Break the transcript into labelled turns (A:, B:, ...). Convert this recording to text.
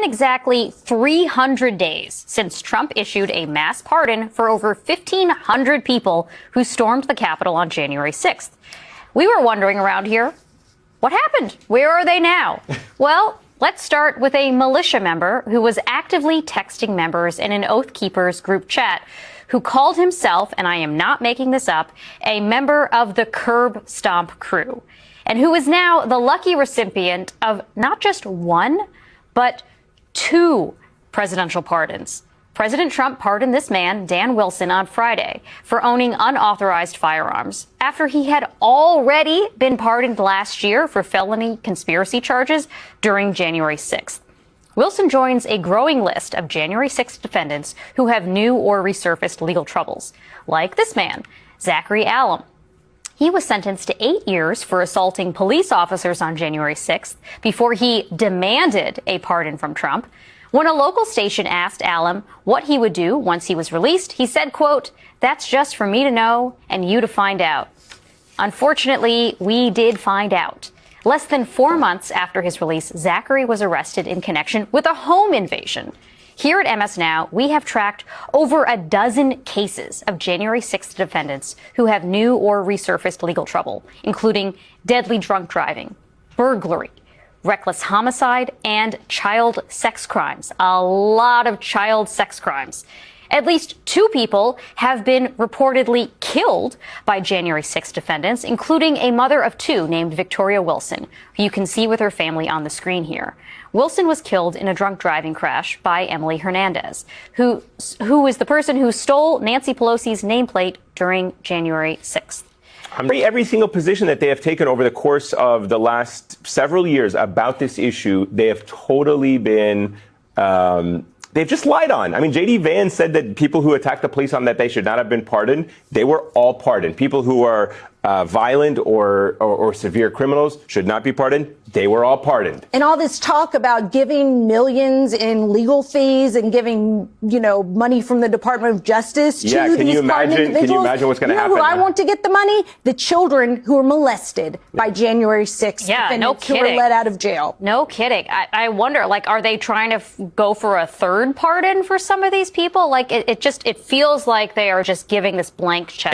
A: been exactly 300 days since Trump issued a mass pardon for over 1,500 people who stormed the Capitol on January 6th. We were wondering around here, what happened? Where are they now? Well, let's start with a militia member who was actively texting members in an Oath Keepers group chat who called himself, and I am not making this up, a member of the Curb Stomp crew, and who is now the lucky recipient of not just one, but 2 presidential pardons. President Trump pardoned this man, Dan Wilson, on Friday for owning unauthorized firearms after he had already been pardoned last year for felony conspiracy charges during January 6th. Wilson joins a growing list of January 6th defendants who have new or resurfaced legal troubles, like this man, Zachary Allum. He was sentenced to 8 years for assaulting police officers on January 6th before he demanded a pardon from Trump. When a local station asked Allum what he would do once he was released, he said, quote, "That's just for me to know and you to find out." Unfortunately, we did find out. Less than 4 months after his release, Zachary was arrested in connection with a home invasion. Here at MS Now, we have tracked over a dozen cases of January 6th defendants who have new or resurfaced legal trouble, including deadly drunk driving, burglary, reckless homicide, and child sex crimes. A lot of child sex crimes. At least 2 people have been reportedly killed by January 6 defendants, including a mother of 2 named Victoria Wilson, who you can see with her family on the screen here. Wilson was killed in a drunk driving crash by Emily Hernandez, who is the person who stole Nancy Pelosi's nameplate during January 6th.
B: Every single position that they have taken over the course of the last several years about this issue, they have totally been, they've just lied on. I mean, J.D. Vance said that people who attacked the police on that day should not have been pardoned. They were all pardoned. People who are violent or severe criminals should not be pardoned. They were all pardoned.
C: And all this talk about giving millions in legal fees and giving, money from the Department of Justice to these pardoned individuals.
B: Can you imagine what's going to happen?
C: Who I want to get the money? The children who were molested by January 6th.
A: Yeah, no kidding.
C: Who were let out of jail.
A: No kidding. I wonder, are they trying to go for a third pardon for some of these people? It feels like they are just giving this blank check.